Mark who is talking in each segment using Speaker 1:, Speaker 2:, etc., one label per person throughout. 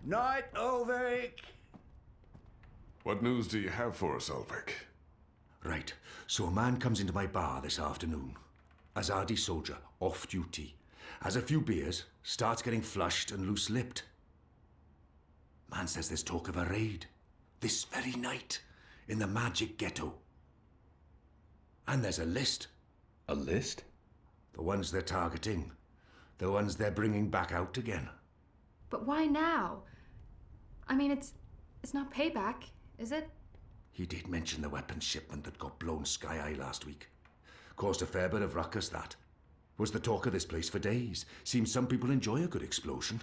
Speaker 1: Night, Ulvik!
Speaker 2: What news do you have for us, Ulvik?
Speaker 1: Right, so a man comes into my bar this afternoon. Azadi soldier, off duty. Has a few beers, starts getting flushed and loose-lipped. Man says there's talk of a raid. This very night, in the magic ghetto. And there's a list.
Speaker 3: A list?
Speaker 1: The ones they're targeting. The ones they're bringing back out again.
Speaker 4: But why now? I mean, it's not payback, is it?
Speaker 1: He did mention the weapons shipment that got blown sky-high last week. Caused a fair bit of ruckus, that. Was the talk of this place for days. Seems some people enjoy a good explosion.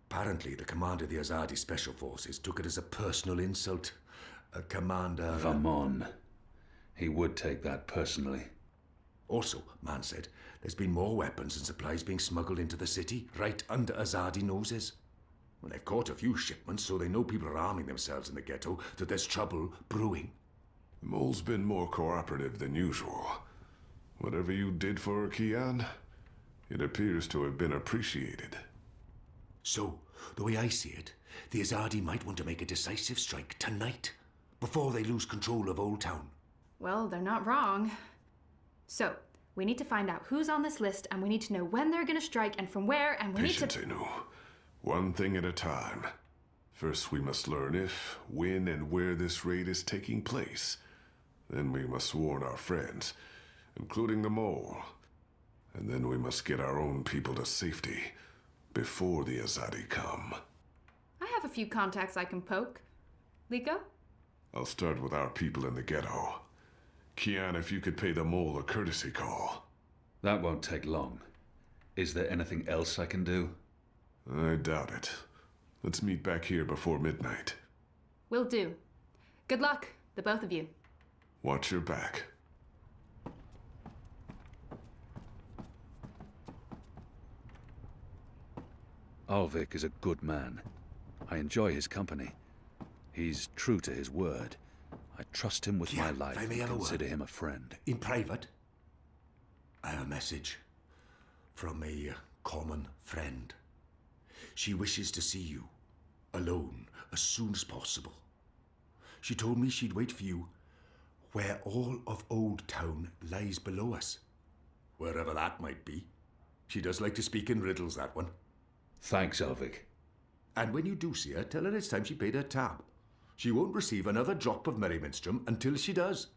Speaker 1: Apparently, the commander of the Azadi Special Forces took it as a personal insult. A commander...
Speaker 3: Come on. He would take that personally.
Speaker 1: Also, man said, there's been more weapons and supplies being smuggled into the city, right under Azadi noses. Well, they've caught a few shipments, so they know people are arming themselves in the ghetto, that there's trouble brewing.
Speaker 2: The mole's been more cooperative than usual. Whatever you did for her, Kian, it appears to have been appreciated.
Speaker 1: So, the way I see it, the Azadi might want to make a decisive strike tonight, before they lose control of Old Town.
Speaker 4: Well, they're not wrong. So, we need to find out who's on this list, and we need to know when they're gonna strike and from where, and we
Speaker 2: Patience, Inu. One thing at a time. First, we must learn if, when, and where this raid is taking place. Then we must warn our friends, including the mole. And then we must get our own people to safety before the Azadi come.
Speaker 4: I have a few contacts I can poke. Liko?
Speaker 2: I'll start with our people in the ghetto. Kian, if you could pay the mole a courtesy call.
Speaker 3: That won't take long. Is there anything else I can do?
Speaker 2: I doubt it. Let's meet back here before midnight.
Speaker 4: Will do. Good luck, the both of you.
Speaker 2: Watch your back.
Speaker 3: Ulvik is a good man. I enjoy his company. He's true to his word. I trust him with my life and consider him a friend.
Speaker 1: In private, I have a message from a common friend. She wishes to see you, alone, as soon as possible. She told me she'd wait for you where all of Old Town lies below us. Wherever that might be. She does like to speak in riddles, that one.
Speaker 3: Thanks, Ulvik.
Speaker 1: And when you do see her, tell her it's time she paid her tab. She won't receive another drop of Merryminstrom until she does.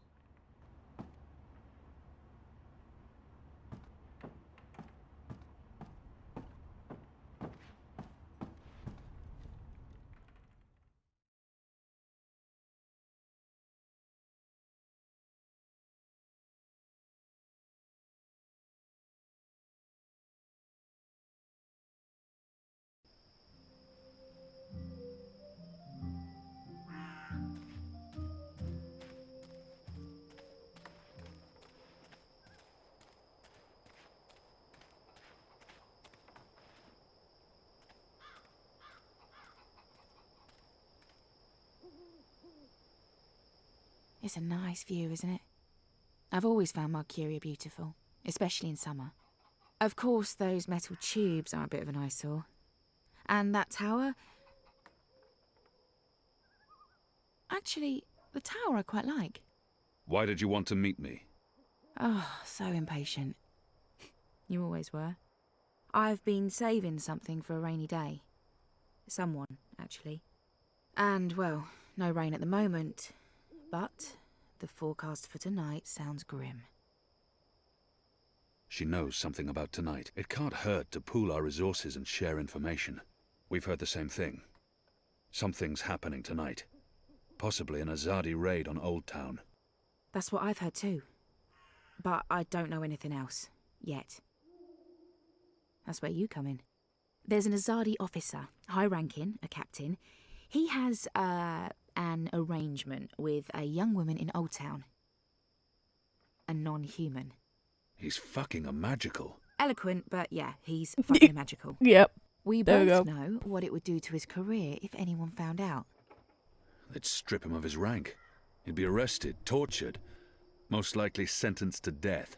Speaker 5: It's a nice view, isn't it? I've always found Marcuria beautiful, especially in summer. Of course, those metal tubes are a bit of an eyesore. And that tower... Actually, the tower I quite like.
Speaker 3: Why did you want to meet me?
Speaker 5: Oh, so impatient. You always were. I've been saving something for a rainy day. Someone, actually. And, well, no rain at the moment. But the forecast for tonight sounds grim.
Speaker 3: She knows something about tonight. It can't hurt to pool our resources and share information. We've heard the same thing. Something's happening tonight. Possibly an Azadi raid on Old Town.
Speaker 5: That's what I've heard too. But I don't know anything else. Yet. That's where you come in. There's an Azadi officer, high-ranking, a captain. He has, an arrangement with a young woman in Old Town. A non-human.
Speaker 3: He's fucking a magical.
Speaker 5: Eloquent, but yeah, he's fucking magical.
Speaker 6: Yep.
Speaker 5: We
Speaker 6: There we
Speaker 5: both
Speaker 6: go.
Speaker 5: know what it would do to his career if anyone found out.
Speaker 3: They'd strip him of his rank. He'd be arrested, tortured, most likely sentenced to death.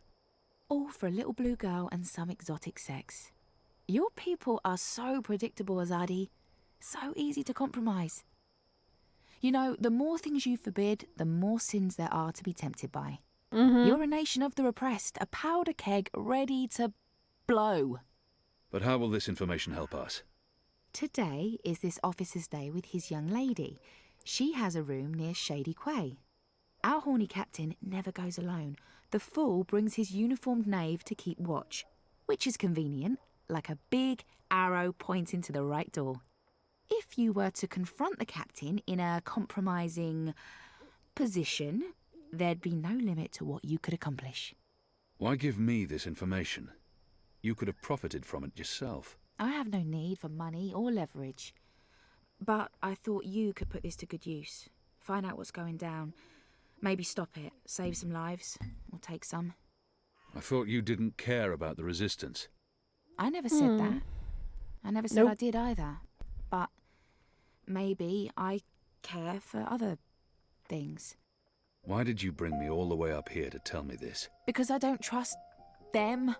Speaker 5: All for a little blue girl and some exotic sex. Your people are so predictable, Azadi. So easy to compromise. You know, the more things you forbid, the more sins there are to be tempted by. You're a nation of the repressed, a powder keg ready to blow.
Speaker 3: But how will this information help us?
Speaker 5: Today is this officer's day with his young lady. She has a room near Shady Quay. Our horny captain never goes alone. The fool brings his uniformed knave to keep watch, which is convenient, like a big arrow pointing to the right door. If you were to confront the captain in a compromising position, there'd be no limit to what you could accomplish.
Speaker 3: Why give me this information? You could have profited from it yourself.
Speaker 5: I have no need for money or leverage. But I thought you could put this to good use. Find out what's going down. Maybe stop it, save some lives, or take some.
Speaker 3: I thought you didn't care about the resistance.
Speaker 5: I never said that. I never said I did either. But maybe I care for other things.
Speaker 3: Why did you bring me all the way up here to tell me this?
Speaker 5: Because I don't trust them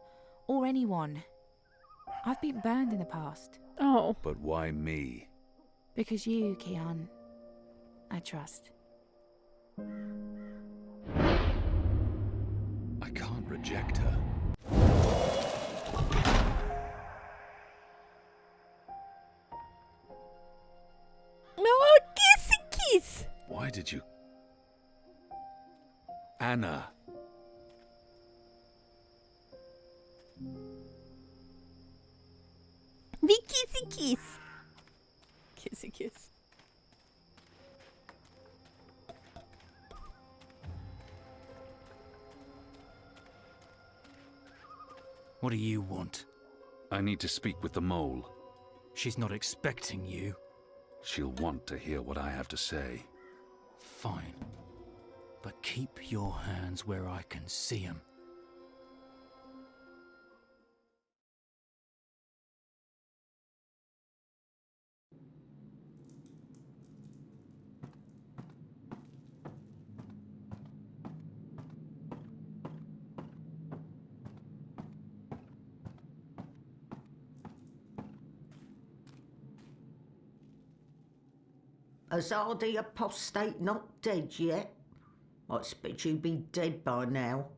Speaker 5: or anyone. I've been burned in the past.
Speaker 6: Oh.
Speaker 3: But why me?
Speaker 5: Because you, Kian, I trust.
Speaker 3: I can't reject her.
Speaker 6: Oh, kissy kiss.
Speaker 3: Why did you... Anna.
Speaker 6: The kissy kiss. Kissy kiss.
Speaker 7: What do you want?
Speaker 3: I need to speak with the mole.
Speaker 7: She's not expecting you.
Speaker 3: She'll want to hear what I have to say.
Speaker 7: Fine. But keep your hands where I can see 'em.
Speaker 8: Azadi apostate not dead yet? I expect you'd be dead by now.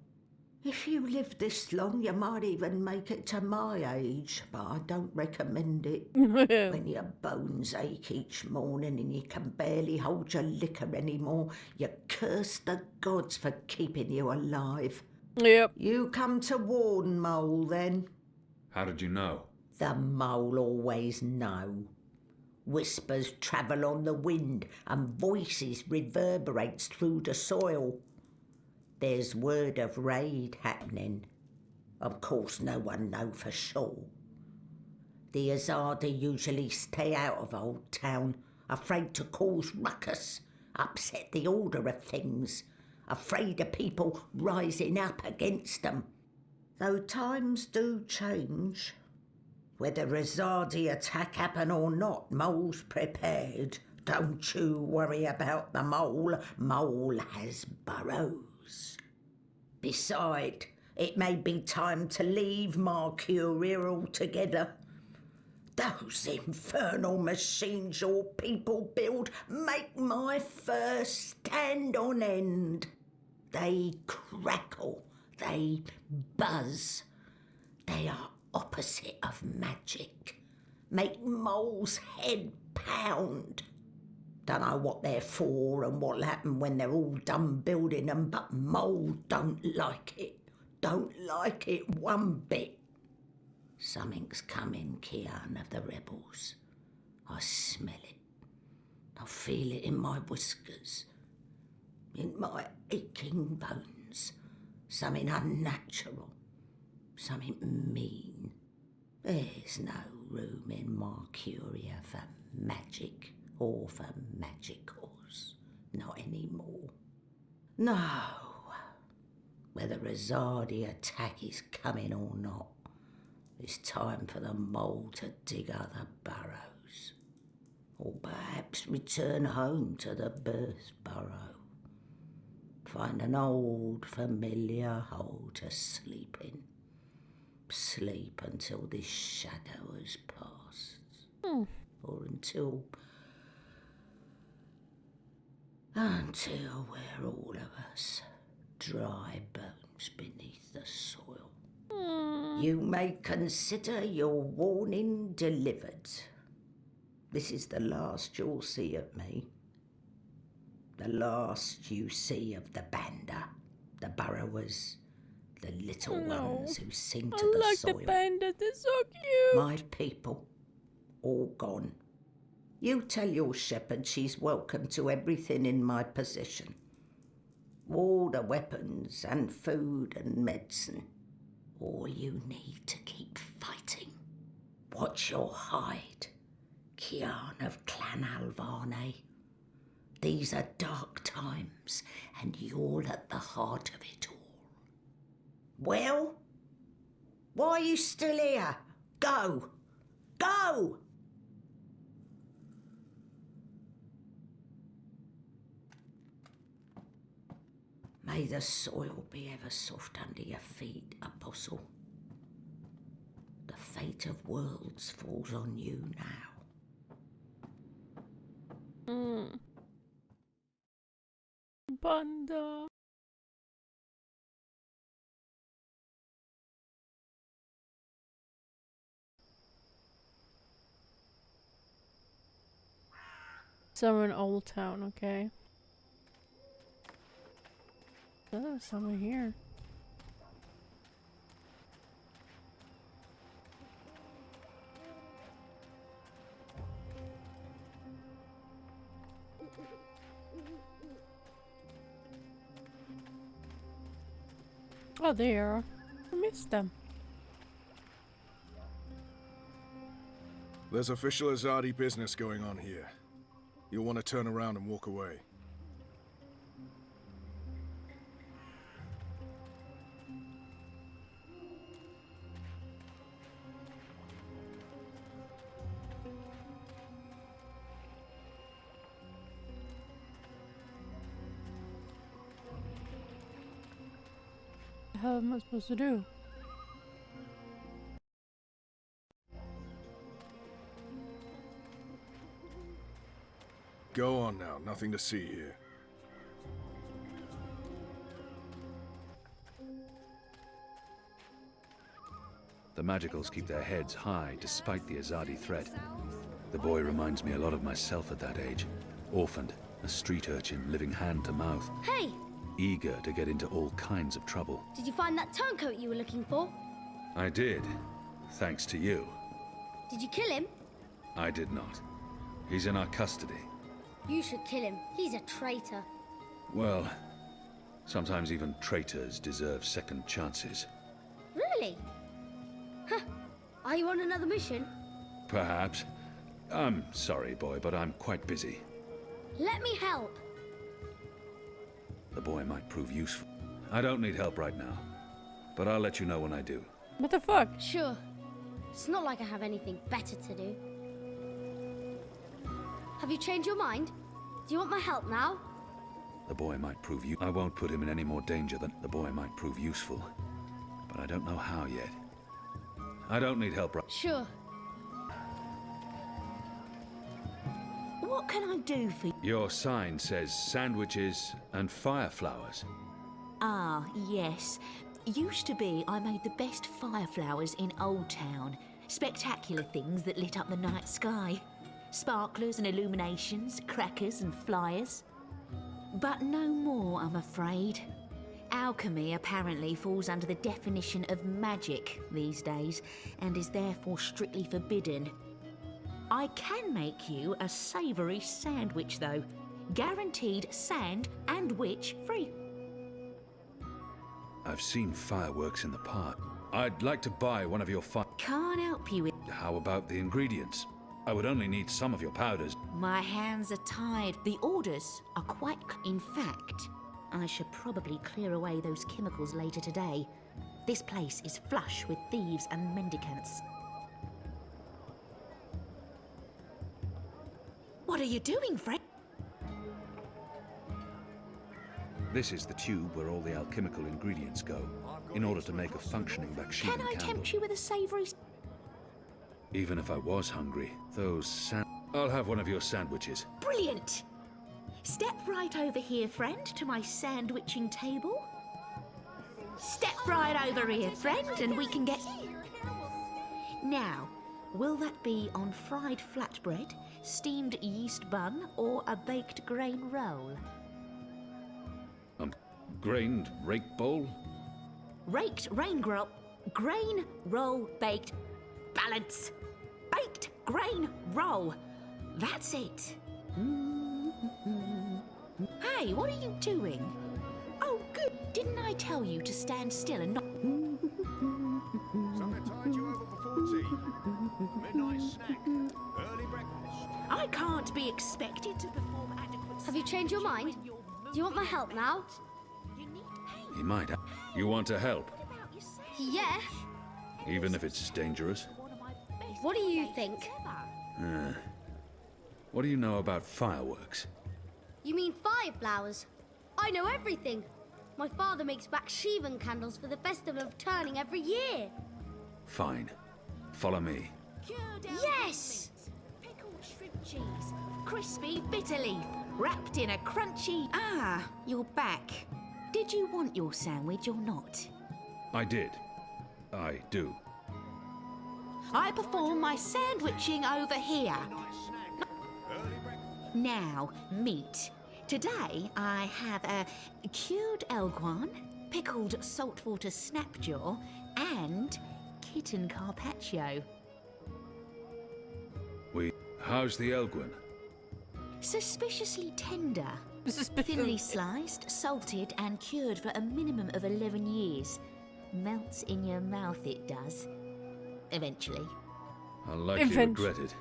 Speaker 8: If you live this long, you might even make it to my age, but I don't recommend it. When your bones ache each morning and you can barely hold your liquor anymore, you curse the gods for keeping you alive.
Speaker 6: Yep.
Speaker 8: You come to warn, Mole, then?
Speaker 3: How did you know?
Speaker 8: The Mole always know. Whispers travel on the wind and voices reverberates through the soil. There's word of raid happening. Of course no one know for sure. The Azadi usually stay out of Old Town, afraid to cause ruckus, upset the order of things, afraid of people rising up against them. Though times do change. Whether Azadi attack happen or not, Mole's prepared. Don't you worry about the Mole. Mole has burrows. Beside, it may be time to leave Mercuria altogether. Those infernal machines your people build make my fur stand on end. They crackle, they buzz. They are opposite of magic. Make Mole's head pound. Don't know what they're for and what'll happen when they're all done building them, but Mole don't like it. Don't like it one bit. Something's coming, Kian, of the rebels. I smell it. I feel it in my whiskers, in my aching bones. Something unnatural, something mean. There's no room in Mercuria for magic or for magicals. Not anymore. No. Whether Azadi attack is coming or not, it's time for the Mole to dig other burrows. Or perhaps return home to the birth burrow. Find an old familiar hole to sleep in. Sleep until this shadow has passed. or until we're all of us dry bones beneath the soil. You may consider your warning delivered. This is the last you'll see of me. The last you see of the Banda, the burrowers, the little ones who sing to the soil.
Speaker 6: The pandas, they're so cute.
Speaker 8: My people, all gone. You tell your shepherd she's welcome to everything in my possession. All the weapons and food and medicine. All you need to keep fighting. Watch your hide, Kian of Clan Alvarne. These are dark times, and you're at the heart of it all. Well? Why are you still here? Go! Go! May the soil be ever soft under your feet, Apostle. The fate of worlds falls on you now.
Speaker 6: Banda. So we're in Old Town, okay. Oh, someone here. Oh, there. I missed them.
Speaker 9: There's official Azadi business going on here. You'll want to turn around and walk away.
Speaker 6: How am I supposed to do?
Speaker 9: Go on now, nothing to see here.
Speaker 3: The Magicals keep their heads high despite the Azadi threat. The boy reminds me a lot of myself at that age. Orphaned, a street urchin living hand to mouth.
Speaker 10: Hey!
Speaker 3: Eager to get into all kinds of trouble.
Speaker 10: Did you find that turncoat you were looking for?
Speaker 3: I did, thanks to you.
Speaker 10: Did you kill him?
Speaker 3: I did not. He's in our custody.
Speaker 10: You should kill him. He's a traitor.
Speaker 3: Well, sometimes even traitors deserve second chances.
Speaker 10: Really? Huh. Are you on another mission?
Speaker 3: Perhaps. I'm sorry, boy, but I'm quite busy.
Speaker 10: Let me help.
Speaker 3: The boy might prove useful. I don't need help right now, but I'll let you know when I do.
Speaker 6: What the fuck?
Speaker 10: Sure. It's not like I have anything better to do. Have you changed your mind? Do you want my help now?
Speaker 3: The boy might prove you. I won't put him in any more danger than the boy might prove useful, but I don't know how yet. I don't need help right.
Speaker 10: Sure.
Speaker 11: What can I do for you?
Speaker 3: Your sign says sandwiches and fire flowers.
Speaker 11: Ah, yes. Used to be I made the best fire flowers in Old Town. Spectacular things that lit up the night sky. Sparklers and illuminations, crackers and flyers. But no more, I'm afraid. Alchemy apparently falls under the definition of magic these days, and is therefore strictly forbidden. I can make you a savoury sandwich, though. Guaranteed sand and witch free.
Speaker 3: I've seen fireworks in the park. I'd like to buy one of your
Speaker 11: Can't help you with...
Speaker 3: How about the ingredients? I would only need some of your powders.
Speaker 11: My hands are tied. The orders are quite... In fact, I should probably clear away those chemicals later today. This place is flush with thieves and mendicants. What are you doing, Fred?
Speaker 3: This is the tube where all the alchemical ingredients go, in order to make a functioning Bakshian
Speaker 11: Can I
Speaker 3: candle.
Speaker 11: tempt you with a savoury...
Speaker 3: Even if I was hungry, I'll have one of your sandwiches.
Speaker 11: Brilliant! Step right over here, friend, to my sandwiching table. Step right over here, friend, and we can get... Now, will that be on fried flatbread, steamed yeast bun, or a baked grain roll?
Speaker 3: Grained rake bowl?
Speaker 11: Raked grain roll baked balance. Baked grain roll. That's it. Hey, what are you doing? Oh, good. Didn't I tell you to stand still and not...
Speaker 1: Something tied you over before tea. Midnight snack. Early breakfast.
Speaker 11: I can't be expected to perform adequate...
Speaker 10: Have you changed your mind? Do you want my help now?
Speaker 3: He might. You want to help?
Speaker 10: Yeah.
Speaker 3: Even if it's dangerous?
Speaker 10: What do you think?
Speaker 3: What do you know about fireworks?
Speaker 10: You mean fireflowers? I know everything. My father makes Bakshivan candles for the festival of turning every year.
Speaker 3: Fine. Follow me.
Speaker 11: Yes! Pickled shrimp cheese, crispy bitter leaf, wrapped in a crunchy... Ah, you're back. Did you want your sandwich or not?
Speaker 3: I did. I do.
Speaker 11: I perform my sandwiching over here. Now, meat. Today I have a cured elguan, pickled saltwater snapjaw, and kitten carpaccio.
Speaker 3: How's the Elgwin?
Speaker 11: Suspiciously tender. Thinly sliced, salted, and cured for a minimum of 11 years. Melts in your mouth, it does. Eventually.
Speaker 3: I'll likely regret it.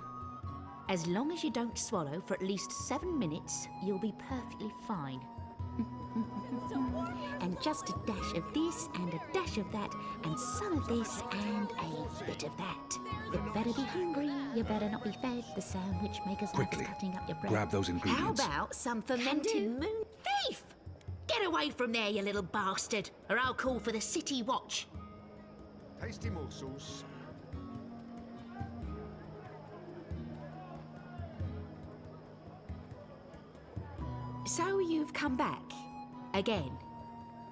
Speaker 11: As long as you don't swallow for at least 7 minutes, you'll be perfectly fine. And just a dash of this and a dash of that, and some of this and a bit of that. You better be hungry, you better not be fed. The sandwich maker's
Speaker 3: Quickly,
Speaker 11: cutting up your bread.
Speaker 3: grab those ingredients.
Speaker 11: How about some fermented moon thief? Get away from there, you little bastard, or I'll call for the city watch.
Speaker 1: Tasty morsels.
Speaker 11: So you've come back. Again.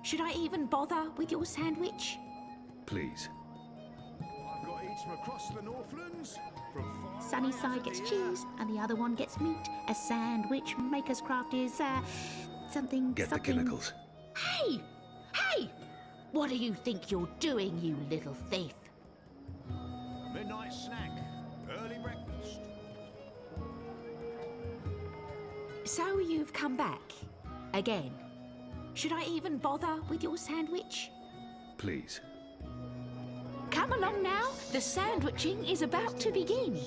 Speaker 11: Should I even bother with your sandwich?
Speaker 3: Please.
Speaker 1: I've got each from across the Northlands.
Speaker 11: Sunny side gets cheese, and the other one gets meat. A sandwich maker's craft is, something...
Speaker 3: Get the
Speaker 11: something...
Speaker 3: chemicals.
Speaker 11: Hey! Hey! What do you think you're doing, you little thief?
Speaker 1: Midnight snack. Early breakfast.
Speaker 11: So you've come back. Again. Should I even bother with your sandwich?
Speaker 3: Please.
Speaker 11: Come along now. The sandwiching is about to begin.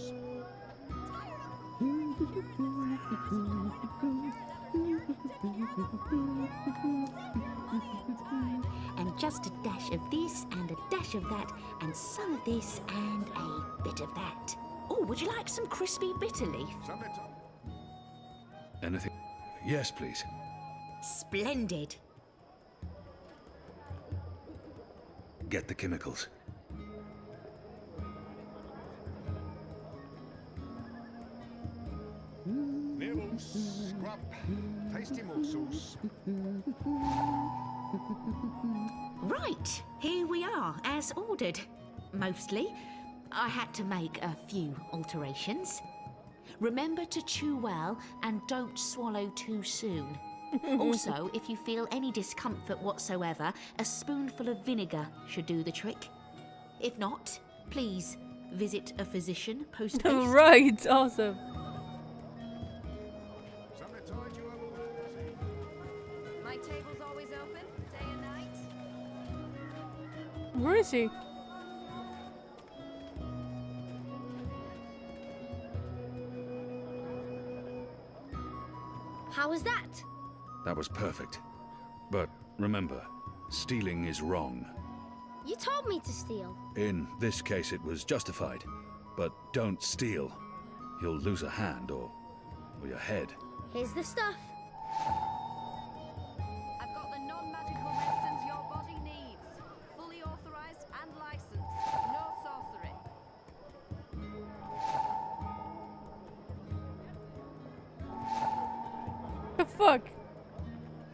Speaker 11: And just a dash of this and a dash of that, and some of this and a bit of that. Oh, would you like some crispy bitter leaf?
Speaker 3: Anything? Yes, please.
Speaker 11: Splendid.
Speaker 3: Get the chemicals.
Speaker 1: Nibbles, scrub, tasty morsels.
Speaker 11: Right, here we are, as ordered. Mostly. I had to make a few alterations. Remember to chew well and don't swallow too soon. Also, if you feel any discomfort whatsoever, a spoonful of vinegar should do the trick. If not, please visit a physician post-haste.
Speaker 6: Right, awesome.
Speaker 12: My table's always open, day and night.
Speaker 6: Where is he?
Speaker 10: How was that?
Speaker 3: That was perfect. But remember, stealing is wrong.
Speaker 10: You told me to steal.
Speaker 3: In this case, it was justified. But don't steal. You'll lose a hand or your head.
Speaker 10: Here's the stuff.
Speaker 12: I've got the non-magical medicines your body needs. Fully authorized and licensed. No sorcery.
Speaker 6: fuck?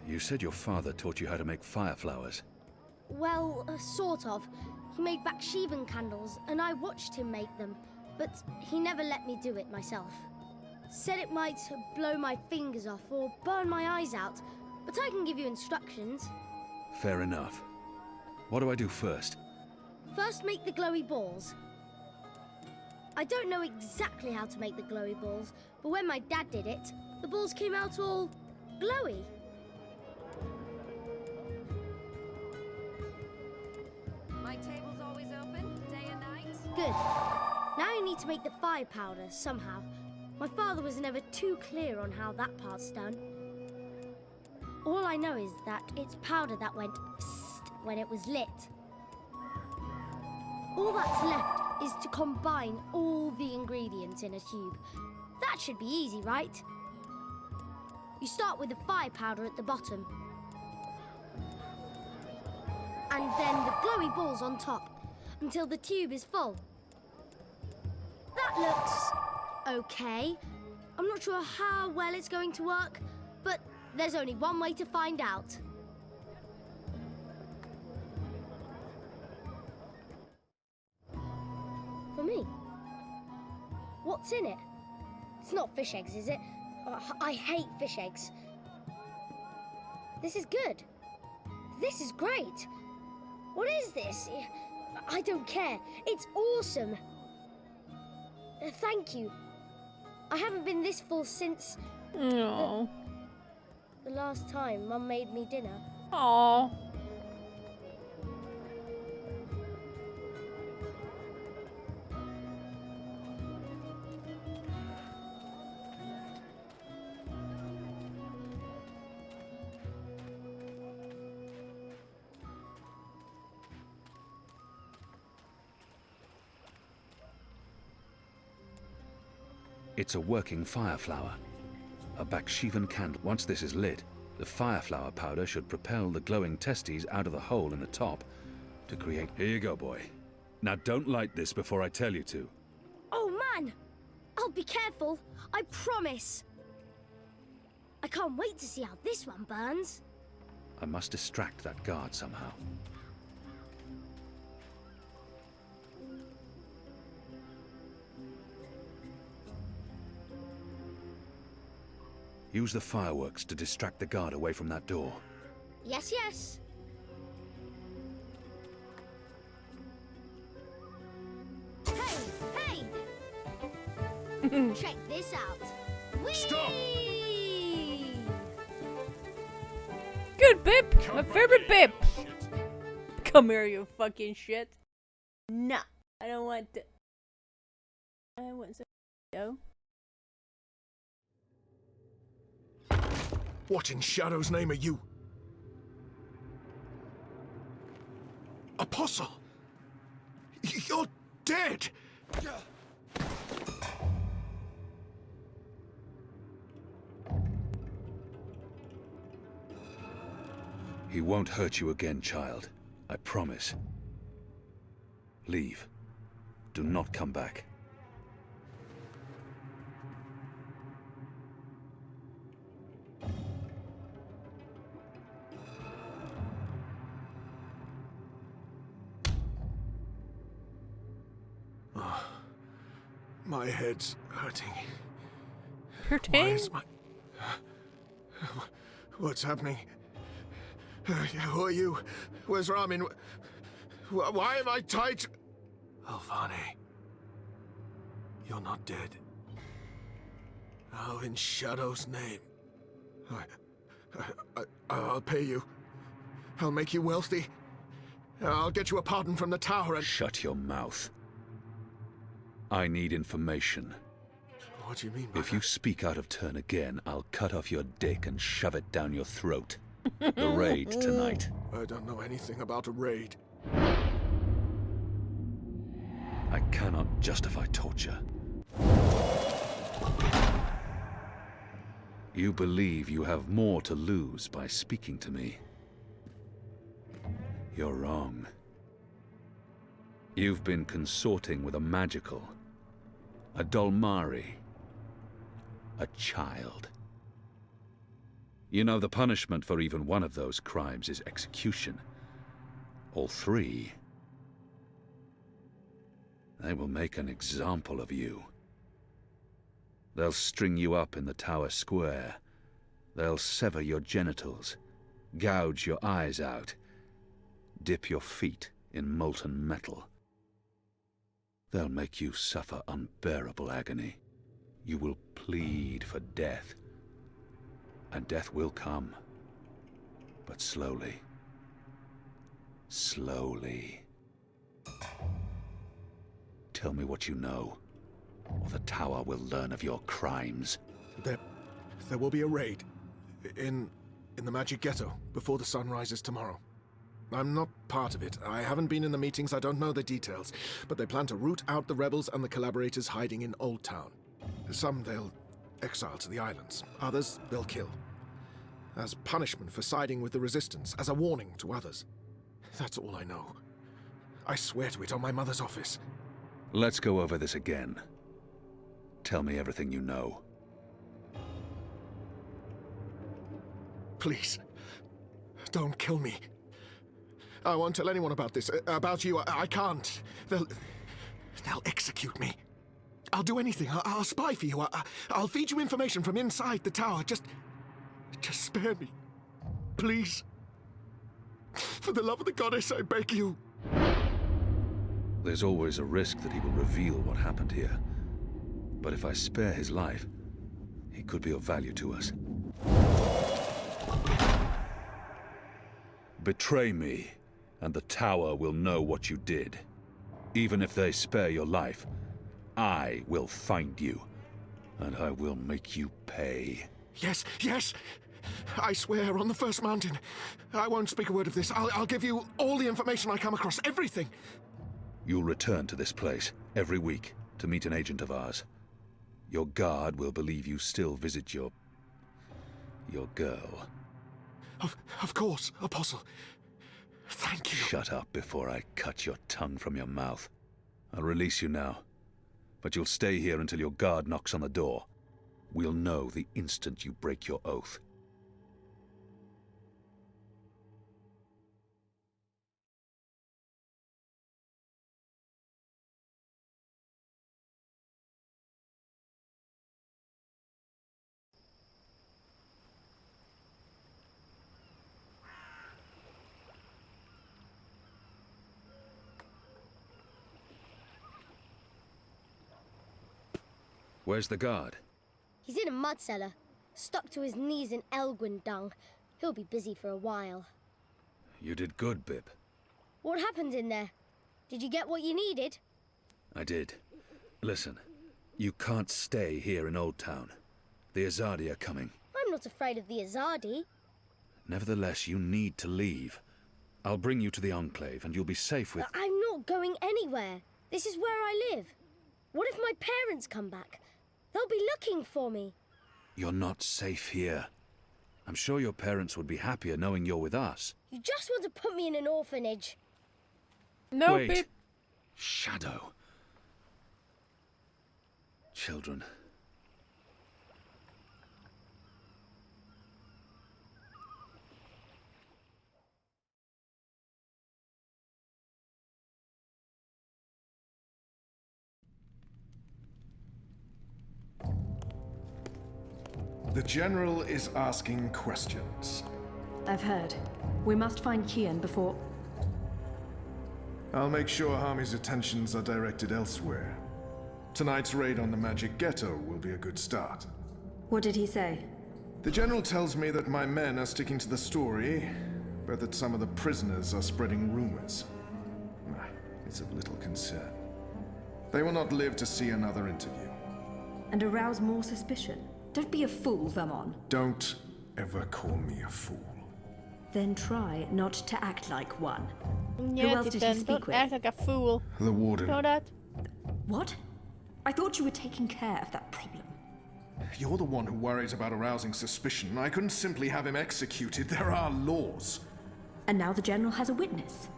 Speaker 3: You said your father taught you how to make fire flowers.
Speaker 10: Well, sort of. He made Bakshivan candles, and I watched him make them, but he never let me do it myself. Said it might blow my fingers off or burn my eyes out, but I can give you instructions.
Speaker 3: Fair enough. What do I do first?
Speaker 10: First, make the glowy balls. I don't know exactly how to make the glowy balls, but when my dad did it, the balls came out all glowy.
Speaker 12: My table's always open, day and night.
Speaker 10: Good. Now you need to make the fire powder somehow. My father was never too clear on how that part's done. All I know is that it's powder that went psst when it was lit. All that's left is to combine all the ingredients in a tube. That should be easy, right? You start with the fire powder at the bottom. And then the glowy balls on top until the tube is full. That looks okay. I'm not sure how well it's going to work, but there's only one way to find out. For me? What's in it? It's not fish eggs, is it? I hate fish eggs. This is good. This is great. What is this? I don't care. It's awesome. Thank you. I haven't been this full since
Speaker 6: No.
Speaker 10: the last time Mum made me dinner.
Speaker 6: Aww.
Speaker 3: It's a working fire flower. A Bakshivan candle. Once this is lit, the fire flower powder should propel the glowing testes out of the hole in the top to create... Here you go, boy. Now don't light this before I tell you to.
Speaker 10: Oh man! I'll be careful. I promise. I can't wait to see how this one burns.
Speaker 3: I must distract that guard somehow. Use the fireworks to distract the guard away from that door.
Speaker 10: Yes, yes. Hey, hey! Check this out. Whee!
Speaker 1: Stop!
Speaker 6: Good Bip! My favorite Bip! Come here, you fucking shit. Nah, I don't want to. I want some. No.
Speaker 9: What in Shadow's name are you? Apostle! You're dead!
Speaker 3: He won't hurt you again, child. I promise. Leave. Do not come back.
Speaker 9: My head's hurting.
Speaker 6: Hurting?
Speaker 9: Why is my... What's happening? Who are you? Where's Ramin? Why am I tight? Alvani. You're not dead. Oh, in Shadow's name. I'll pay you. I'll make you wealthy. I'll get you a pardon from the tower and...
Speaker 3: Shut your mouth. I need information.
Speaker 9: What do you mean by
Speaker 3: If you speak out of turn again, I'll cut off your dick and shove it down your throat. The raid tonight.
Speaker 9: I don't know anything about a raid.
Speaker 3: I cannot justify torture. You believe you have more to lose by speaking to me. You're wrong. You've been consorting with a magical, a Dolmari, a child. You know the punishment for even one of those crimes is execution. All three, they will make an example of you. They'll string you up in the tower square. They'll sever your genitals, gouge your eyes out, dip your feet in molten metal. They'll make you suffer unbearable agony. You will plead for death, and death will come, but slowly. Slowly. Tell me what you know, or the tower will learn of your crimes.
Speaker 9: There will be a raid in the Magic Ghetto before the sun rises tomorrow. I'm not part of it. I haven't been in the meetings, I don't know the details, but they plan to root out the rebels and the collaborators hiding in Old Town. Some they'll exile to the islands, others they'll kill. As punishment for siding with the Resistance, as a warning to others. That's all I know. I swear to it on my mother's office.
Speaker 3: Let's go over this again. Tell me everything you know.
Speaker 9: Please, don't kill me. I won't tell anyone about this, about you. I can't. They'll execute me. I'll do anything. I'll spy for you. I'll feed you information from inside the tower. Just spare me. Please. For the love of the goddess, I beg you.
Speaker 3: There's always a risk that he will reveal what happened here. But if I spare his life, he could be of value to us. Betray me, and the tower will know what you did. Even if they spare your life, I will find you, and I will make you pay.
Speaker 9: Yes, yes! I swear on the first mountain. I won't speak a word of this. I'll give you all the information I come across, everything.
Speaker 3: You'll return to this place every week to meet an agent of ours. Your guard will believe you still visit your girl.
Speaker 9: Of course, Apostle. Thank you.
Speaker 3: Shut up before I cut your tongue from your mouth. I'll release you now, but you'll stay here until your guard knocks on the door. We'll know the instant you break your oath. Where's the guard?
Speaker 10: He's in a mud cellar, stuck to his knees in Elgwyn dung. He'll be busy for a while.
Speaker 3: You did good, Bib.
Speaker 10: What happened in there? Did you get what you needed?
Speaker 3: I did. Listen, you can't stay here in Old Town. The Azadi are coming.
Speaker 10: I'm not afraid of the Azadi.
Speaker 3: Nevertheless, you need to leave. I'll bring you to the Enclave, and you'll be safe with...
Speaker 10: I'm not going anywhere. This is where I live. What if my parents come back? They'll be looking for me.
Speaker 3: You're not safe here. I'm sure your parents would be happier knowing you're with us.
Speaker 10: You just want to put me in an orphanage.
Speaker 6: No,
Speaker 3: Wait.
Speaker 6: Bib.
Speaker 3: Shadow. Children.
Speaker 13: The General is asking questions.
Speaker 14: I've heard. We must find Kian before...
Speaker 13: I'll make sure Harmy's attentions are directed elsewhere. Tonight's raid on the Magic Ghetto will be a good start.
Speaker 14: What did he say?
Speaker 13: The General tells me that my men are sticking to the story, but that some of the prisoners are spreading rumors. It's of little concern. They will not live to see another interview.
Speaker 14: And arouse more suspicion? Don't be a fool, Vermon.
Speaker 13: Don't ever call me a fool.
Speaker 14: Then try not to act like one.
Speaker 6: Yeah,
Speaker 14: Who else did he
Speaker 6: Titan,
Speaker 14: speak
Speaker 6: don't
Speaker 14: with?
Speaker 6: act like a fool.
Speaker 13: The Warden.
Speaker 6: Know that?
Speaker 14: What? I thought you were taking care of that problem.
Speaker 13: You're the one who worries about arousing suspicion. I couldn't simply have him executed. There are laws.
Speaker 14: And now the General has a witness.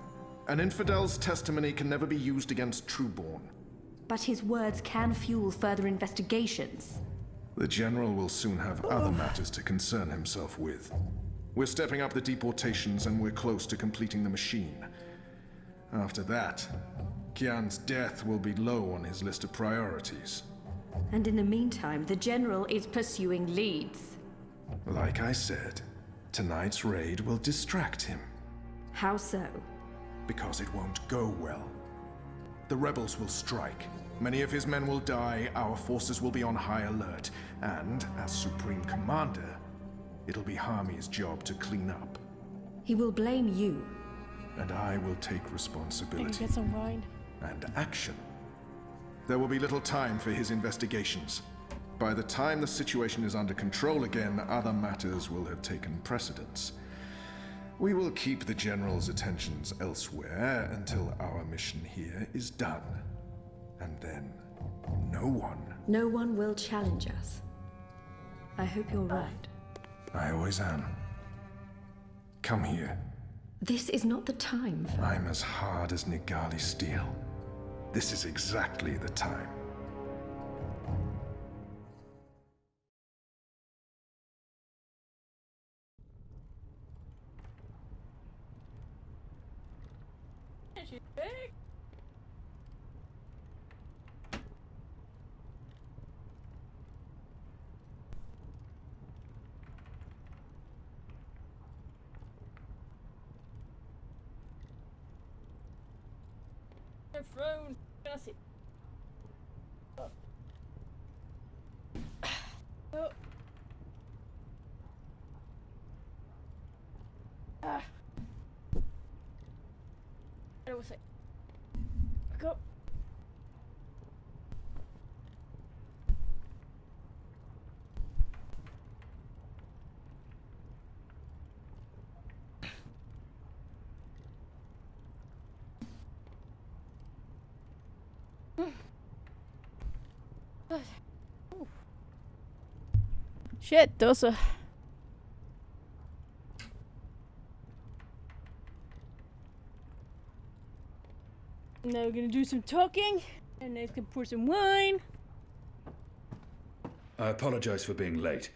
Speaker 13: An infidel's testimony can never be used against Trueborn.
Speaker 14: But his words can fuel further investigations.
Speaker 13: The General will soon have other matters to concern himself with. We're stepping up the deportations and we're close to completing the machine. After that, Kian's death will be low on his list of priorities.
Speaker 14: And in the meantime, the General is pursuing leads.
Speaker 13: Like I said, tonight's raid will distract him.
Speaker 14: How so?
Speaker 13: Because it won't go well. The rebels will strike. Many of his men will die, our forces will be on high alert, and, as Supreme Commander, it'll be Harmy's job to clean up.
Speaker 14: He will blame you.
Speaker 13: And I will take
Speaker 6: I can
Speaker 13: responsibility
Speaker 6: get some wine.
Speaker 13: and action. There will be little time for his investigations. By the time the situation is under control again, other matters will have taken precedence. We will keep the General's attentions elsewhere until our mission here is done. And then, no one
Speaker 14: will challenge us. I hope you're right.
Speaker 13: I always am. Come here.
Speaker 14: This is not the time for...
Speaker 13: I'm as hard as Nigali steel. This is exactly the time.
Speaker 6: She's big. Throne. That's it. Oh. Oh. Ah. What was it? Go. Shit, those are... Now we're gonna do some talking, and then I can pour some wine.
Speaker 3: I apologize for being late,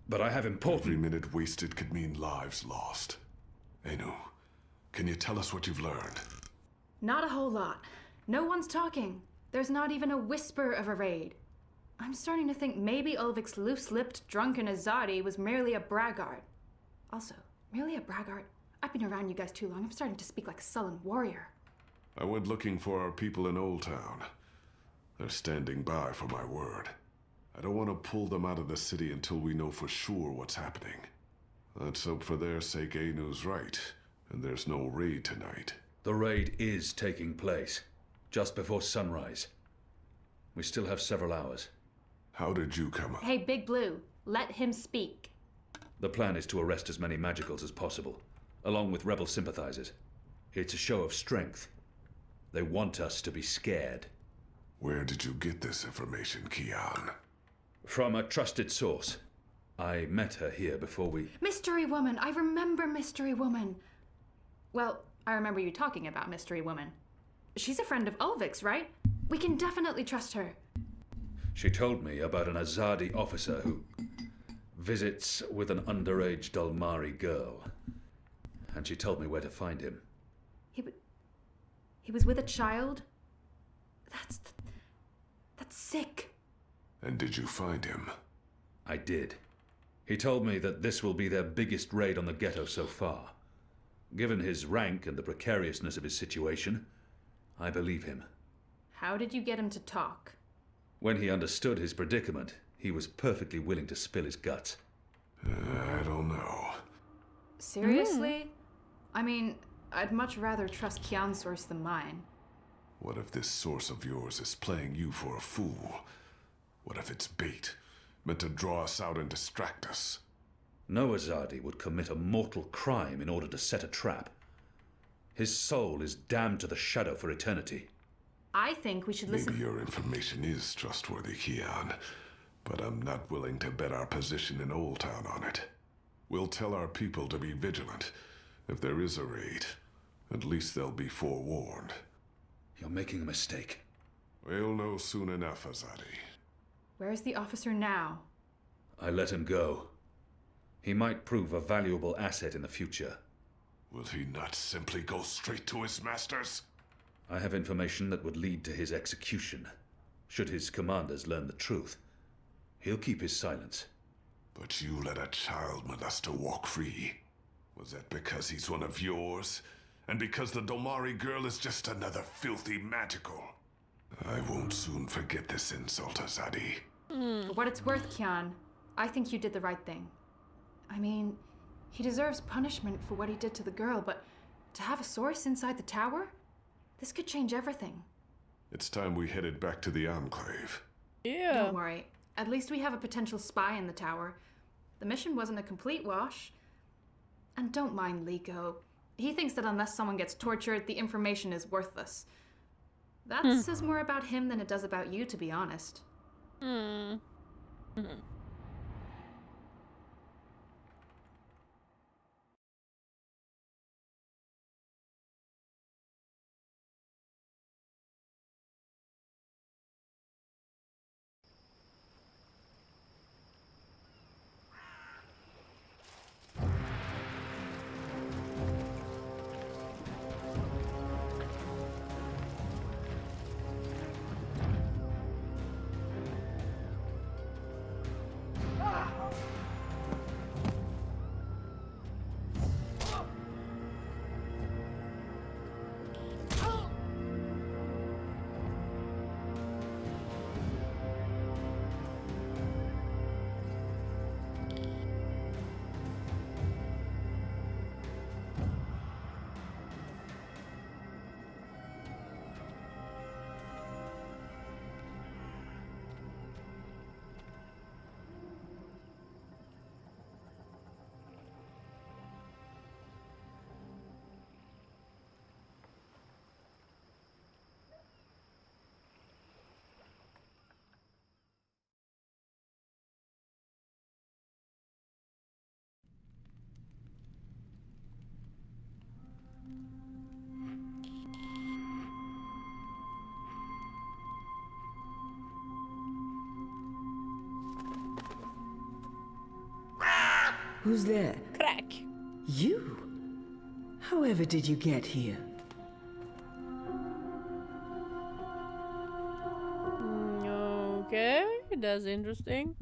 Speaker 3: but I have important...
Speaker 2: Every minute wasted could mean lives lost. Anu, can you tell us what you've learned?
Speaker 4: Not a whole lot. No one's talking. There's not even a whisper of a raid. I'm starting to think maybe Ulvik's loose-lipped, drunken Azadi was merely a braggart. Also, merely a braggart? I've been around you guys too long. I'm starting to speak like a sullen warrior.
Speaker 2: I went looking for our people in Old Town. They're standing by for my word. I don't want to pull them out of the city until we know for sure what's happening. Let's hope for their sake Anu's right, and there's no raid tonight.
Speaker 3: The raid is taking place, just before sunrise. We still have several hours.
Speaker 2: How did you come up?
Speaker 4: Hey, Big Blue, let him speak.
Speaker 3: The plan is to arrest as many magicals as possible, along with rebel sympathizers. It's a show of strength. They want us to be scared.
Speaker 2: Where did you get this information, Kian?
Speaker 3: From a trusted source. I met her here before we...
Speaker 4: Mystery Woman! I remember Mystery Woman! Well, I remember you talking about Mystery Woman. She's a friend of Ulvik's, right? We can definitely trust her.
Speaker 3: She told me about an Azadi officer who visits with an underage Dalmari girl. And she told me where to find him.
Speaker 4: He was with a child? That's sick.
Speaker 2: And did you find him?
Speaker 3: I did. He told me that this will be their biggest raid on the ghetto so far. Given his rank and the precariousness of his situation, I believe him.
Speaker 4: How did you get him to talk?
Speaker 3: When he understood his predicament, he was perfectly willing to spill his guts.
Speaker 2: I don't know.
Speaker 4: Seriously? I mean, I'd much rather trust Kian's source than mine.
Speaker 2: What if this source of yours is playing you for a fool? What if it's bait, meant to draw us out and distract us?
Speaker 3: No Azadi would commit a mortal crime in order to set a trap. His soul is damned to the shadow for eternity.
Speaker 4: I think we should listen...
Speaker 2: Maybe your information is trustworthy, Kian, but I'm not willing to bet our position in Old Town on it. We'll tell our people to be vigilant. If there is a raid, at least they'll be forewarned.
Speaker 3: You're making a mistake.
Speaker 2: We'll know soon enough, Azadi.
Speaker 4: Where's the officer now?
Speaker 3: I let him go. He might prove a valuable asset in the future.
Speaker 2: Will he not simply go straight to his masters?
Speaker 3: I have information that would lead to his execution. Should his commanders learn the truth, he'll keep his silence.
Speaker 2: But you let a child molester walk free. Was that because he's one of yours? And because the Domari girl is just another filthy magical? I won't soon forget this insult, Azadi.
Speaker 4: For what it's worth, Kian, I think you did the right thing. I mean, he deserves punishment for what he did to the girl, but to have a source inside the tower? This could change everything.
Speaker 2: It's time we headed back to the Enclave.
Speaker 6: Yeah.
Speaker 4: Don't worry. At least we have a potential spy in the tower. The mission wasn't a complete wash. And don't mind Liko. He thinks that unless someone gets tortured, the information is worthless. That says more about him than it does about you, to be honest.
Speaker 15: Who's there?
Speaker 6: Crack.
Speaker 15: You? However did you get here?
Speaker 6: Okay, that's interesting.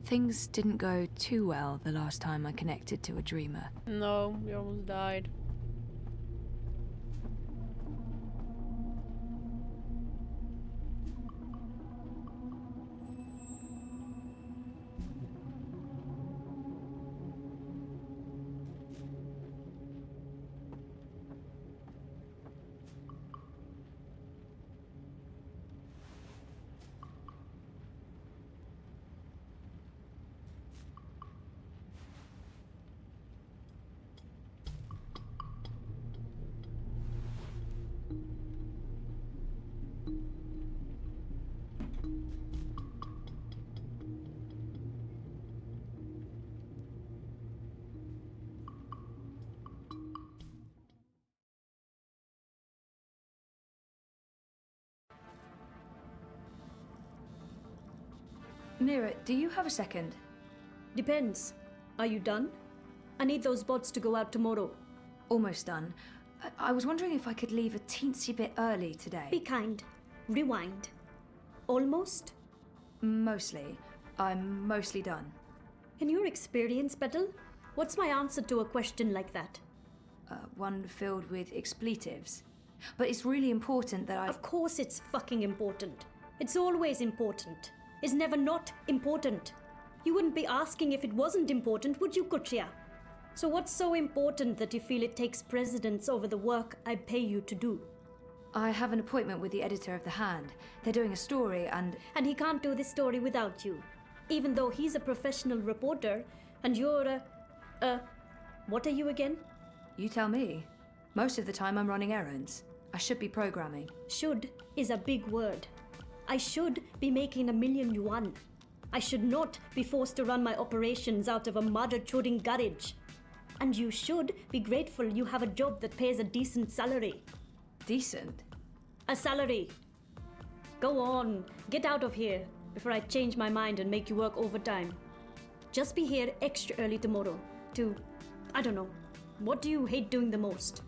Speaker 16: Things didn't go too well the last time I connected to a dreamer.
Speaker 6: No, you almost died.
Speaker 16: Mira, do you have a second?
Speaker 14: Depends. Are you done? I need those bots to go out tomorrow.
Speaker 16: Almost done. I was wondering if I could leave a teensy bit early today.
Speaker 14: Be kind. Rewind. Almost?
Speaker 16: Mostly. I'm mostly done.
Speaker 14: In your experience, Petal, what's my answer to a question like that?
Speaker 16: One filled with expletives. But it's really important that I...
Speaker 14: Of course it's fucking important. It's always important. It's never not important. You wouldn't be asking if it wasn't important, would you, Kuchia? So what's so important that you feel it takes precedence over the work I pay you to do?
Speaker 16: I have an appointment with the editor of The Hand. They're doing a story and...
Speaker 14: And he can't do this story without you. Even though he's a professional reporter, and you're what are you again?
Speaker 16: You tell me. Most of the time I'm running errands. I should be programming.
Speaker 14: Should is a big word. I should be making 1,000,000 yuan. I should not be forced to run my operations out of a mother-choding garage. And you should be grateful you have a job that pays a decent salary.
Speaker 16: Decent?
Speaker 14: A salary. Go on, get out of here before I change my mind and make you work overtime. Just be here extra early tomorrow to, I don't know, what do you hate doing the most?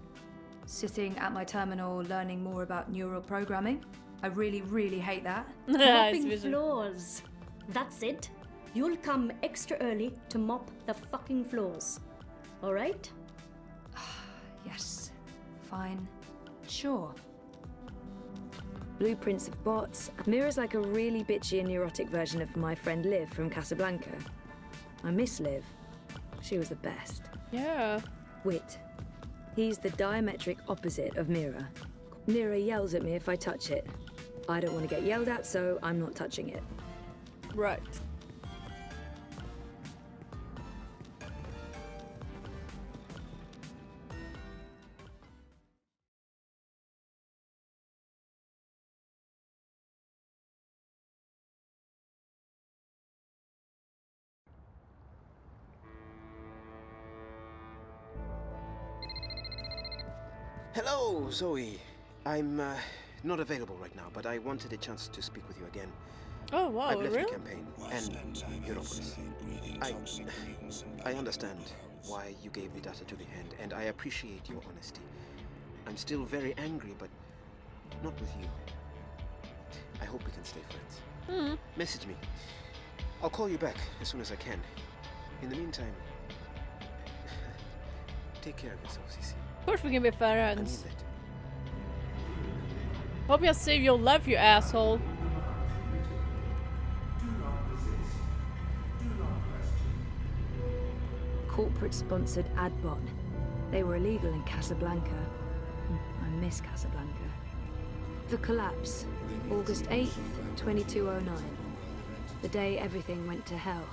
Speaker 16: Sitting at my terminal learning more about neural programming. I really, really hate that.
Speaker 14: Mopping floors. That's it. You'll come extra early to mop the fucking floors. All right?
Speaker 16: Yes. Fine. Sure. Blueprints of bots. Mira's like a really bitchy and neurotic version of my friend Liv from Casablanca. I miss Liv. She was the best.
Speaker 6: Yeah.
Speaker 16: Wit. He's the diametric opposite of Mira. Mira yells at me if I touch it. I don't want to get yelled at, so I'm not touching it.
Speaker 6: Right.
Speaker 17: Hello, Zoe. I'm not available right now, but I wanted a chance to speak with you again.
Speaker 6: Oh, wow,
Speaker 17: I've left
Speaker 6: really?
Speaker 17: the campaign and Europolis. I understand why you gave the data to the Hand, and I appreciate your honesty. I'm still very angry, but not with you. I hope we can stay friends. Message me. I'll call you back as soon as I can. In the meantime, take care of yourself, Cece.
Speaker 6: Of course we can be
Speaker 17: I
Speaker 6: friends.
Speaker 17: mean that.
Speaker 6: Hope you save your life, you asshole.
Speaker 16: Corporate-sponsored ad bot. They were illegal in Casablanca. I miss Casablanca. The collapse. August 8th, 2209. The day everything went to hell.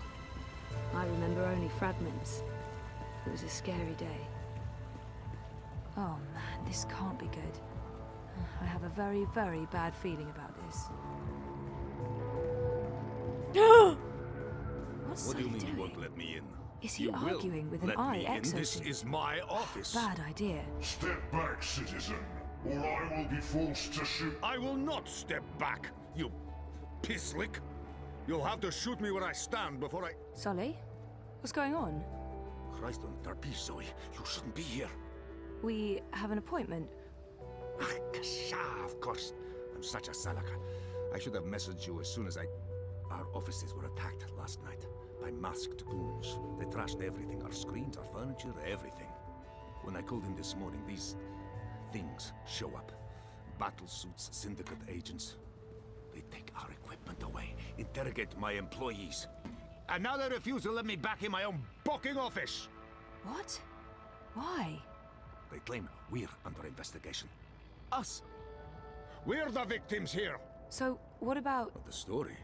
Speaker 16: I remember only fragments. It was a scary day. Oh man, this can't be good. I have a very, very bad feeling about this. What's
Speaker 1: What do you
Speaker 16: Sully
Speaker 1: mean you
Speaker 16: doing?
Speaker 1: won't let me in?
Speaker 16: Is he
Speaker 1: You will
Speaker 16: arguing with an
Speaker 1: let
Speaker 16: eye
Speaker 1: me in. This
Speaker 16: exosuit?
Speaker 1: is my office.
Speaker 16: Bad idea.
Speaker 18: Step back, citizen, or I will be forced to shoot.
Speaker 1: I will not step back, you pisslick. You'll have to shoot me where I stand before I...
Speaker 16: Sully? What's going on?
Speaker 1: Christ on Tarpis, Zoe. You shouldn't be here.
Speaker 16: We have an appointment.
Speaker 1: Ah, kasha, of course. I'm such a salaka. I should have messaged you as soon as I... Our offices were attacked last night by masked goons. They trashed everything. Our screens, our furniture, everything. When I called in this morning, these things show up. Battle suits, syndicate agents. They take our equipment away, interrogate my employees. And now they refuse to let me back in my own booking office.
Speaker 16: What? Why?
Speaker 1: They claim we're under investigation. Us. We're the victims here.
Speaker 16: So, what about...
Speaker 1: But the story?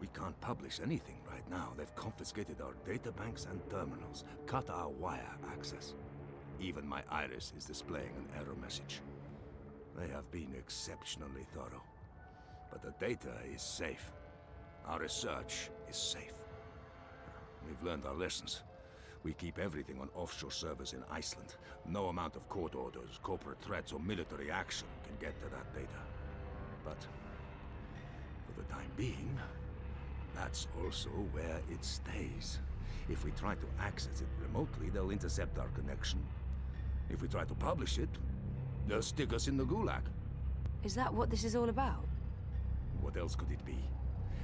Speaker 1: We can't publish anything right now. They've confiscated our data banks and terminals, cut our wire access. Even my iris is displaying an error message. They have been exceptionally thorough. But the data is safe. Our research is safe. We've learned our lessons. We keep everything on offshore servers in Iceland. No amount of court orders, corporate threats, or military action can get to that data. But for the time being, That's also where it stays. If we try to access it remotely, they'll intercept our connection. If we try to publish it, they'll stick us in the gulag.
Speaker 16: Is that what this is all about?
Speaker 1: What else could it be?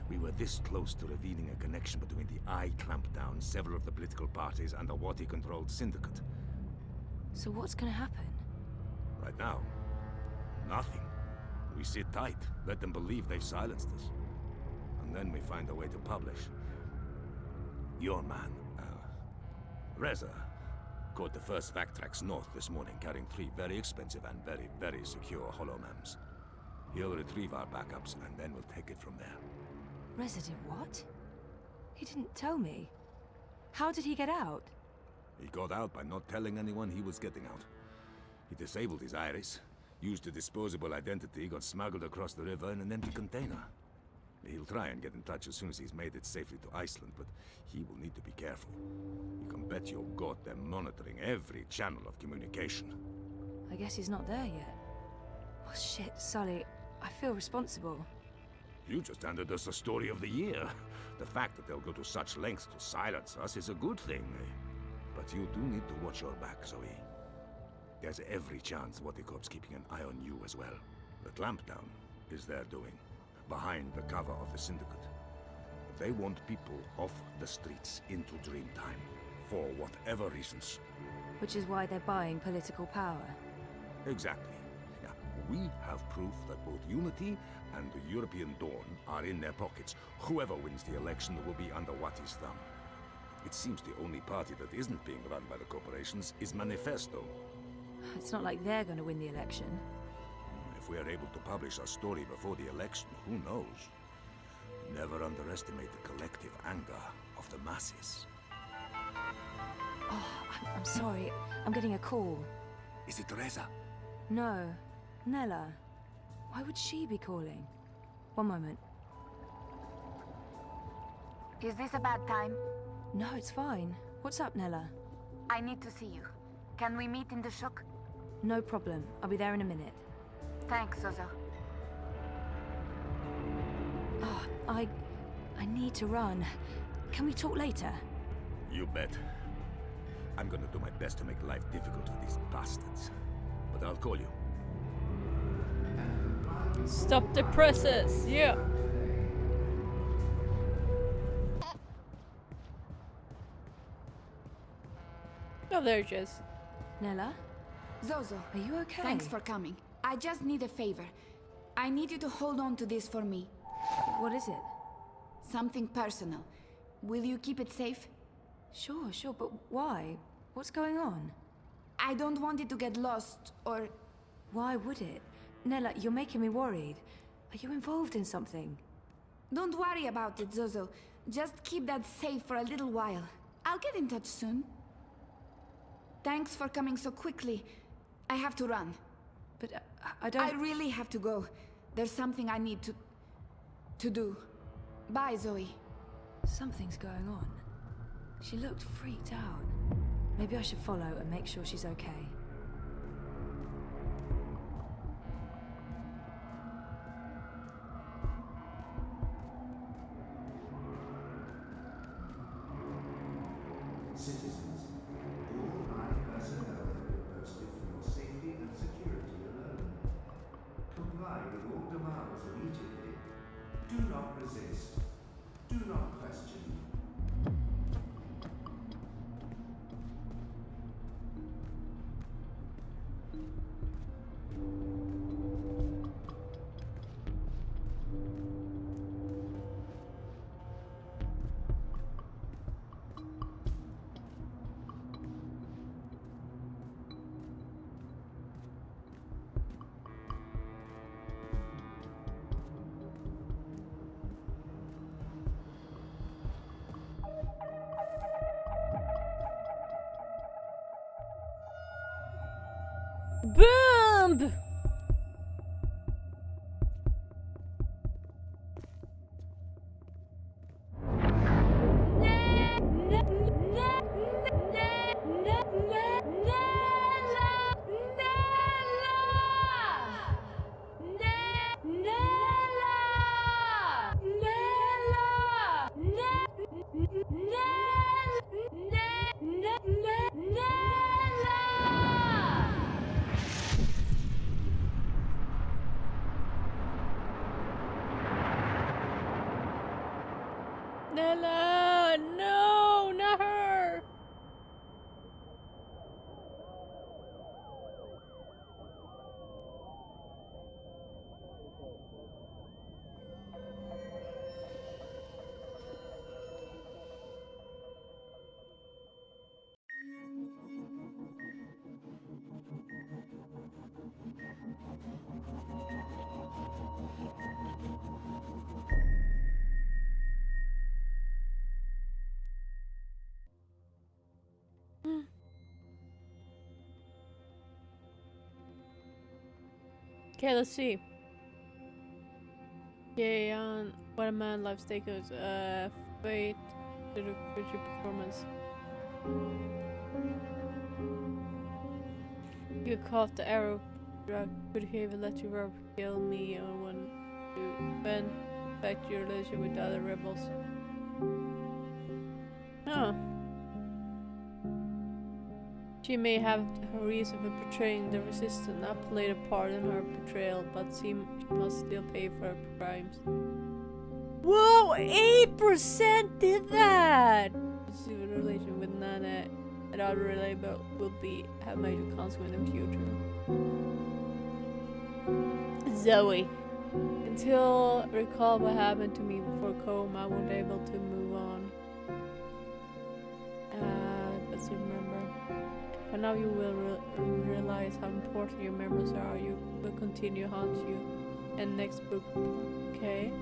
Speaker 1: We were this close to revealing a connection between the Eye clampdown, several of the political parties, and the Wati-controlled syndicate.
Speaker 16: So what's gonna happen?
Speaker 1: Right now, nothing. We sit tight, let them believe they've silenced us. And then we find a way to publish. Your man, Reza, caught the first vac tracks north this morning, carrying 3 very expensive and very, very secure holomams. He'll retrieve our backups, and then we'll take it from there.
Speaker 16: Resident what? He didn't tell me. How did he get out?
Speaker 1: He got out by not telling anyone he was getting out. He disabled his iris, used a disposable identity, got smuggled across the river in an empty container. He'll try and get in touch as soon as he's made it safely to Iceland, but he will need to be careful. You can bet your god they're monitoring every channel of communication.
Speaker 16: I guess he's not there yet. Oh shit, Sully. I feel responsible.
Speaker 1: You just handed us the story of the year. The fact that they'll go to such lengths to silence us is a good thing. But you do need to watch your back, Zoe. There's every chance Waticorp's keeping an eye on you as well. The clampdown is their doing, behind the cover of the Syndicate. They want people off the streets into Dreamtime, for whatever reasons.
Speaker 16: Which is why they're buying political power.
Speaker 1: Exactly. Now, we have proof that both Unity and the European Dawn are in their pockets. Whoever wins the election will be under Wati's thumb. It seems the only party that isn't being run by the corporations is Manifesto.
Speaker 16: It's not like they're gonna win the election.
Speaker 1: If we are able to publish our story before the election, who knows? Never underestimate the collective anger of the masses.
Speaker 16: Oh, I'm sorry. I'm getting a call.
Speaker 1: Is it Reza?
Speaker 16: No. Nella. Why would she be calling? One moment.
Speaker 19: Is this a bad time?
Speaker 16: No, it's fine. What's up, Nella?
Speaker 19: I need to see you. Can we meet in the shuk?
Speaker 16: No problem. I'll be there in a minute.
Speaker 19: Thanks, Zozo.
Speaker 16: Oh, I need to run. Can we talk later?
Speaker 1: You bet. I'm gonna do my best to make life difficult for these bastards. But I'll call you.
Speaker 6: Stop the presses, yeah. Oh, there she is.
Speaker 16: Nella?
Speaker 19: Zozo.
Speaker 16: Are you okay?
Speaker 19: Thanks for coming. I just need a favor. I need you to hold on to this for me.
Speaker 16: What is it?
Speaker 19: Something personal. Will you keep it safe?
Speaker 16: Sure, but why? What's going on?
Speaker 19: I don't want it to get lost, or...
Speaker 16: Why would it? Nella, you're making me worried. Are you involved in something?
Speaker 19: Don't worry about it, Zozo. Just keep that safe for a little while. I'll get in touch soon. Thanks for coming so quickly. I have to run.
Speaker 16: But I don't...
Speaker 19: I really have to go. There's something I need to do. Bye, Zoe.
Speaker 16: Something's going on. She looked freaked out. Maybe I should follow and make sure she's okay.
Speaker 20: Citizens, all Eye personnel have been posted for your safety and security alone. Comply with all demands immediately. Do not resist. Do not question.
Speaker 6: Boom! Nella! No, not her! Okay, let's see. Kian, what a man life stakes, fate to the future performance. You caught the arrow. Could he have let you rob kill me or when you went back to your relationship with the other rebels? Oh. She may have her reason for betraying the resistance. I played a part in her betrayal, but she must still pay for her crimes. Whoa! 8% did that! The relation with Nana and other label will have major consequences in the future. Zoe. Until recall what happened to me before coma, I wasn't able to move on. But you remember. But now you will realize how important your memories are. You will continue to haunt you. And next book, okay?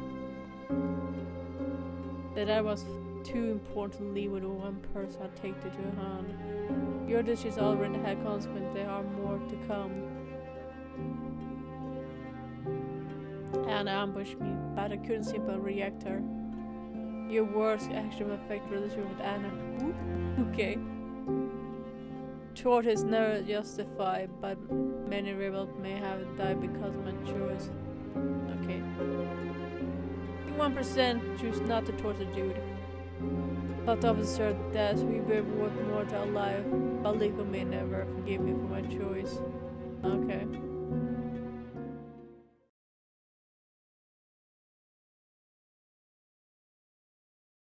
Speaker 6: That was too important to leave with one person I take to your hand. Your decisions already had consequences. There are more to come. Anna ambushed me, but I couldn't simply reject her. Your words actually affect relationship with Anna. Ooh, okay. Tort is never justified, but many rebels may have died because of my choice. Okay. 1% choose not to torture Jude. But officer that we were worth more to our life, but legal may never forgive me for my choice. Okay.